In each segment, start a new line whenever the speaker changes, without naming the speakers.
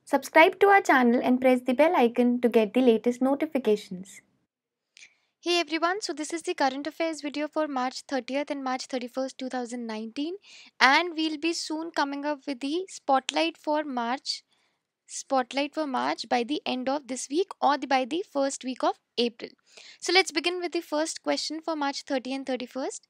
Subscribe to our channel and press the bell icon to get the latest notifications.
Hey everyone, so this is the current affairs video for March 30th and March 31st, 2019, and we'll be soon coming up with the spotlight for March by the end of this week or by the first week of April. So let's begin with the first question for March 30th and 31st.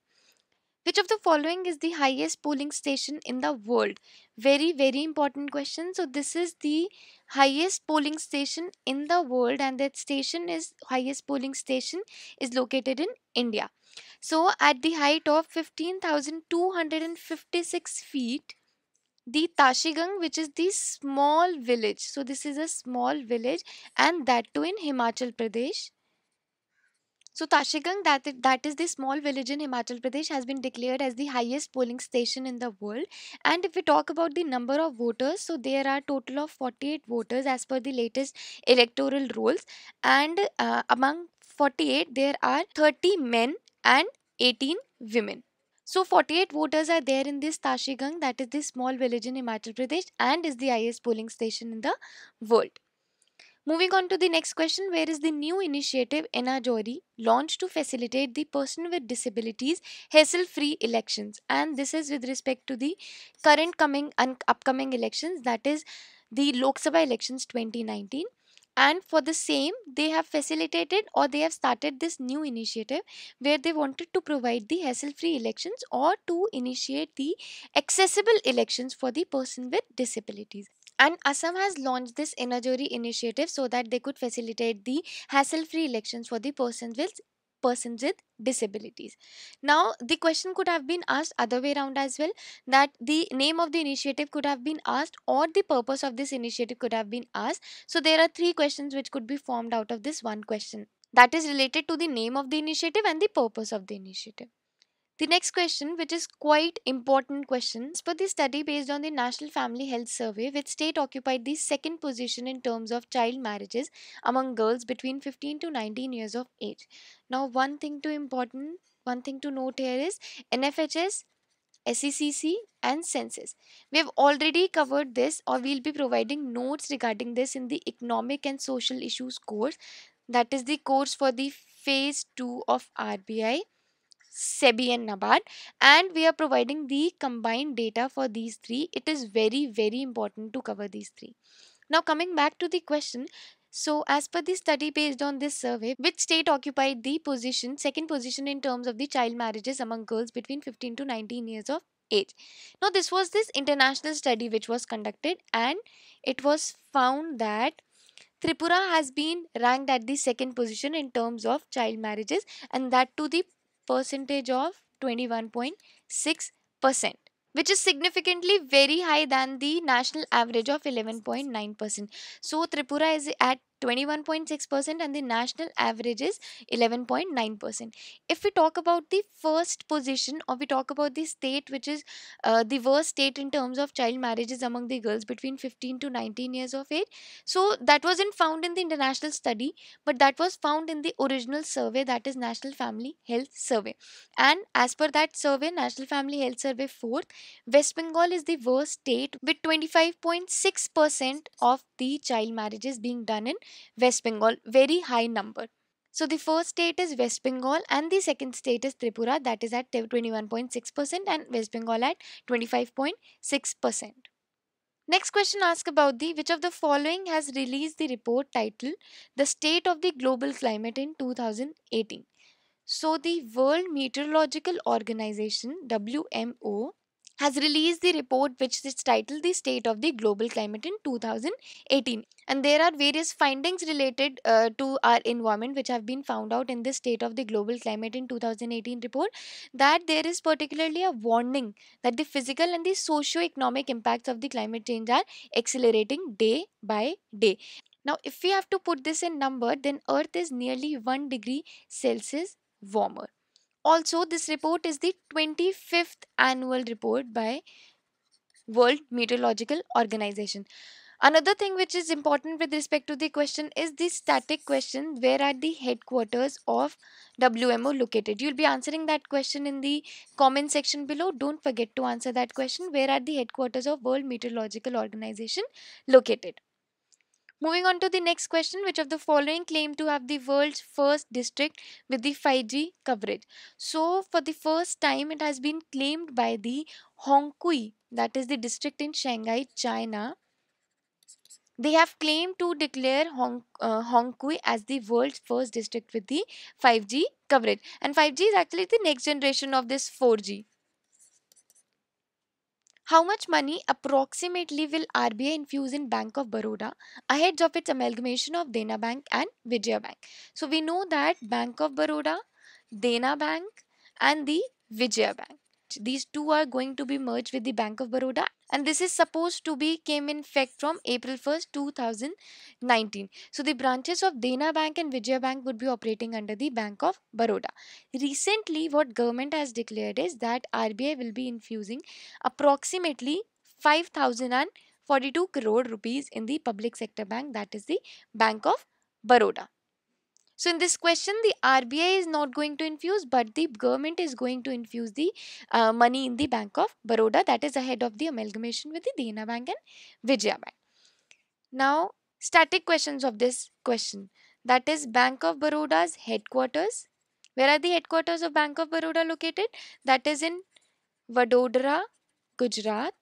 Which of the following is the highest polling station in the world? Very, very important question. So, this is the highest polling station in the world, and that station is highest polling station is located in India. So, at the height of 15,256 feet, the Tashigang, which is the small village. So, this is a small village, and that too in Himachal Pradesh. So Tashigang, that is the small village in Himachal Pradesh, has been declared as the highest polling station in the world. And if we talk about the number of voters, so there are total of 48 voters as per the latest electoral rules. And among 48, there are 30 men and 18 women. So 48 voters are there in this Tashigang, that is the small village in Himachal Pradesh, and is the highest polling station in the world. Moving on to the next question, where is the new initiative NABARD launched to facilitate the person with disabilities hassle-free elections? And this is with respect to the current coming and upcoming elections, that is the Lok Sabha elections 2019. And for the same, they have facilitated or they have started this new initiative where they wanted to provide the hassle-free elections or to initiate the accessible elections for the person with disabilities. And Assam has launched this Inajori initiative so that they could facilitate the hassle-free elections for the persons with disabilities. Now, the question could have been asked other way around as well, that the name of the initiative could have been asked or the purpose of this initiative could have been asked. So there are three questions which could be formed out of this one question, that is related to the name of the initiative and the purpose of the initiative. The next question, which is quite important question, as per the study based on the National Family Health Survey, which state occupied the second position in terms of child marriages among girls between 15 to 19 years of age. Now, one thing to note here is NFHS, SECC, and census. We have already covered this, or we'll be providing notes regarding this in the economic and social issues course. That is the course for the phase 2 of RBI, SEBI, and NABARD, and we are providing the combined data for these three. It is very, very important to cover these three. Now, coming back to the question, so as per the study based on this survey, which state occupied the second position in terms of the child marriages among girls between 15 to 19 years of age? Now, this was this international study which was conducted, and it was found that Tripura has been ranked at the second position in terms of child marriages, and that to the percentage of 21.6%, which is significantly very high than the national average of 11.9%. So Tripura is at 21.6% and the national average is 11.9%. If we talk about the first position, or we talk about the state which is the worst state in terms of child marriages among the girls between 15 to 19 years of age, so that wasn't found in the international study, but that was found in the original survey, that is National Family Health Survey. And as per that survey, National Family Health Survey 4th, West Bengal is the worst state with 25.6% of the child marriages being done in West Bengal. Very high number. So the first state is West Bengal and the second state is Tripura, that is at 21.6%, and West Bengal at 25.6%. Next question asks about the which of the following has released the report titled The State of the Global Climate in 2018. So the World Meteorological Organization, WMO, has released the report which is titled The State of the Global Climate in 2018. And there are various findings related to our environment which have been found out in the State of the Global Climate in 2018 report, that there is particularly a warning that the physical and the socio-economic impacts of the climate change are accelerating day by day. Now, if we have to put this in number, then Earth is nearly 1 degree Celsius warmer. Also, this report is the 25th annual report by World Meteorological Organization. Another thing which is important with respect to the question is the static question, where are the headquarters of WMO located? You'll be answering that question in the comment section below. Don't forget to answer that question. Where are the headquarters of World Meteorological Organization located? Moving on to the next question, which of the following claim to have the world's first district with the 5G coverage? So, for the first time, it has been claimed by the Hongkui, that is the district in Shanghai, China. They have claimed to declare Hongkui as the world's first district with the 5G coverage. And 5G is actually the next generation of this 4G. How much money approximately will RBI infuse in Bank of Baroda ahead of its amalgamation of Dena Bank and Vijaya Bank? So we know that Bank of Baroda, Dena Bank, and the Vijaya Bank. These two are going to be merged with the Bank of Baroda, and this is supposed to be came in effect from April 1st, 2019. So the branches of Dena Bank and Vijaya Bank would be operating under the Bank of Baroda. Recently, what government has declared is that RBI will be infusing approximately 5,042 crore rupees in the public sector bank, that is the Bank of Baroda. So in this question, the RBI is not going to infuse, but the government is going to infuse the money in the Bank of Baroda, that is ahead of the amalgamation with the Dena Bank and Vijaya Bank. Now, static questions of this question, that is Bank of Baroda's headquarters. Where are the headquarters of Bank of Baroda located? That is in Vadodara, Gujarat.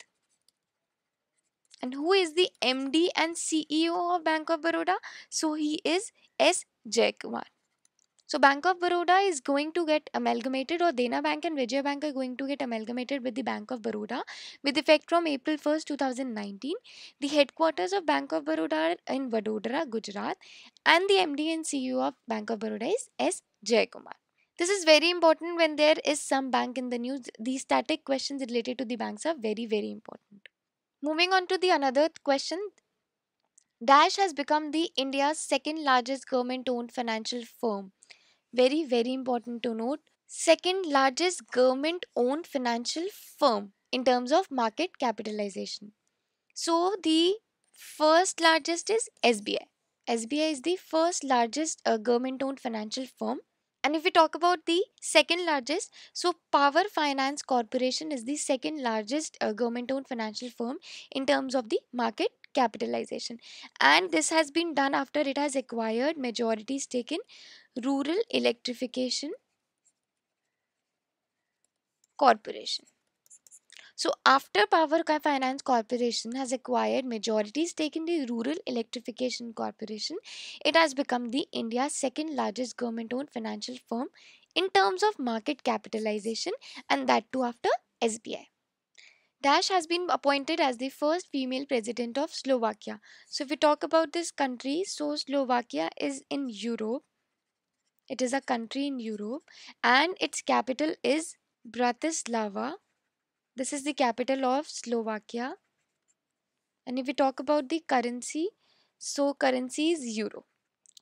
And who is the MD and CEO of Bank of Baroda? So he is S. Jaikumar. So Bank of Baroda is going to get amalgamated, or Dena Bank and Vijaya Bank are going to get amalgamated with the Bank of Baroda with effect from April 1st, 2019. The headquarters of Bank of Baroda are in Vadodara, Gujarat, and the MD and CEO of Bank of Baroda is S. Jaikumar. This is very important when there is some bank in the news. These static questions related to the banks are very, very important. Moving on to the another question, Dash has become the India's second largest government owned financial firm. Very, very important to note. Second largest government owned financial firm in terms of market capitalization. So the first largest is SBI. SBI is the first largest government owned financial firm. And if we talk about the second largest, so Power Finance Corporation is the second largest government owned financial firm in terms of the market capitalization. And this has been done after it has acquired majority stake in Rural Electrification Corporation. So after Finance Corporation has acquired majority stake in the Rural Electrification Corporation, it has become the India's second largest government owned financial firm in terms of market capitalization, and that too after SBI. Dash has been appointed as the first female president of Slovakia. So if we talk about this country, so Slovakia is in Europe. It is a country in Europe, and its capital is Bratislava. This is the capital of Slovakia. And if we talk about the currency, so currency is euro.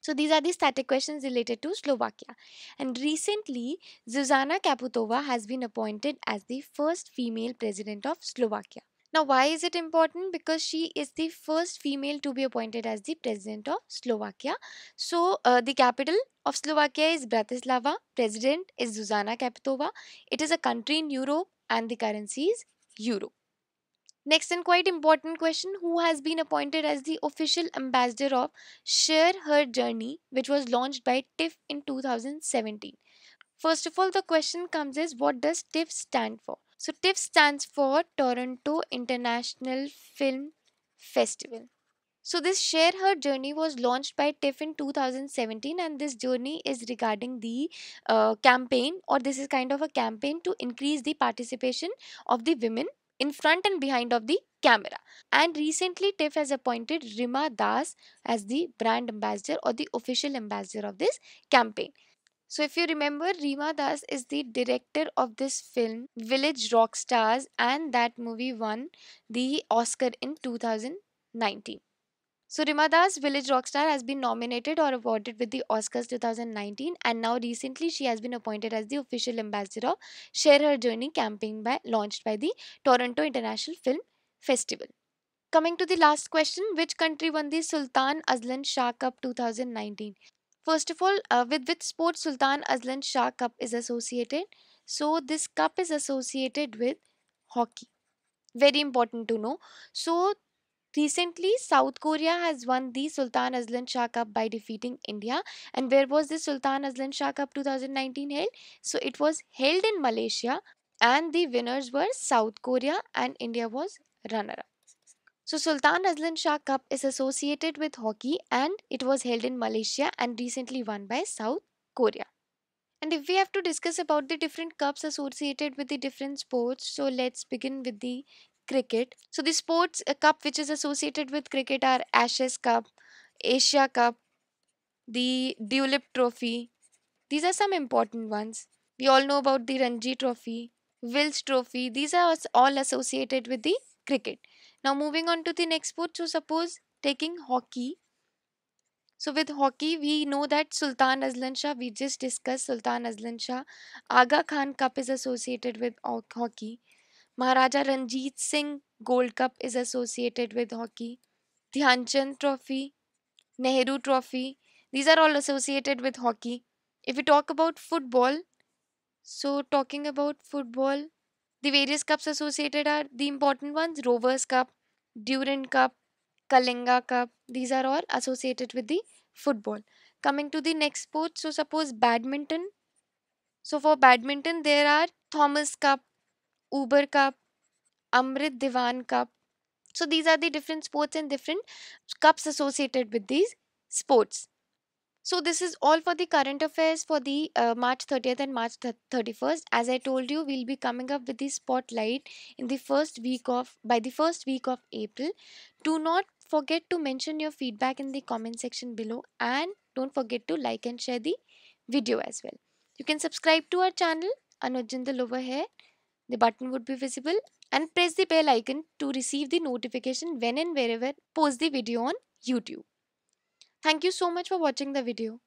So these are the static questions related to Slovakia. And recently, Zuzana Kaputova has been appointed as the first female president of Slovakia. Now, why is it important? Because she is the first female to be appointed as the president of Slovakia. So, the capital of Slovakia is Bratislava. President is Zuzana Kaputova. It is a country in Europe, and the currency is euro. Next and quite important question, who has been appointed as the official ambassador of Share Her Journey, which was launched by TIFF in 2017? First of all, the question comes is, what does TIFF stand for? So TIFF stands for Toronto International Film Festival. So this Share Her Journey was launched by TIFF in 2017, and this journey is regarding the campaign, or this is kind of a campaign to increase the participation of the women in front and behind of the camera. And recently TIFF has appointed Rima Das as the brand ambassador or the official ambassador of this campaign. So if you remember, Rima Das is the director of this film Village Rockstars, and that movie won the Oscar in 2019. So Rimada's Village Rockstar has been nominated or awarded with the Oscars 2019, and now recently she has been appointed as the official ambassador of Share Her Journey campaign launched by the Toronto International Film Festival. Coming to the last question, which country won the Sultan Azlan Shah Cup 2019? First of all, with which sport Sultan Azlan Shah Cup is associated? So this cup is associated with hockey. Very important to know. So Recently, South Korea has won the Sultan Azlan Shah Cup by defeating India. And where was the Sultan Azlan Shah Cup 2019 held? So it was held in Malaysia, and the winners were South Korea, and India was runner up. So Sultan Azlan Shah Cup is associated with hockey, and it was held in Malaysia and recently won by South Korea. And if we have to discuss about the different cups associated with the different sports, so let's begin with the cricket. So the sports cup which is associated with cricket are Ashes Cup, Asia Cup, the Dulip Trophy. These are some important ones. We all know about the Ranji Trophy, Wills Trophy. These are all associated with the cricket. Now moving on to the next sport. So suppose taking hockey. So with hockey, we know that Sultan Azlan Shah, we just discussed Sultan Azlan Shah. Aga Khan Cup is associated with hockey. Maharaja Ranjit Singh Gold Cup is associated with hockey. Dhyanchand Trophy, Nehru Trophy, these are all associated with hockey. If we talk about football, so talking about football, the various cups associated are the important ones: Rovers Cup, Durand Cup, Kalinga Cup. These are all associated with the football. Coming to the next sport, so suppose badminton. So for badminton, there are Thomas Cup, Uber Cup, Amrit Diwan Cup. So these are the different sports and different cups associated with these sports. So this is all for the current affairs for the March 30th and March 31st. As I told you, we'll be coming up with the spotlight in the first week of by the first week of April. Do not forget to mention your feedback in the comment section below, and don't forget to like and share the video as well. You can subscribe to our channel Anuj Jindal over here. The button would be visible, and press the bell icon to receive the notification when and wherever post the video on YouTube. Thank you so much for watching the video.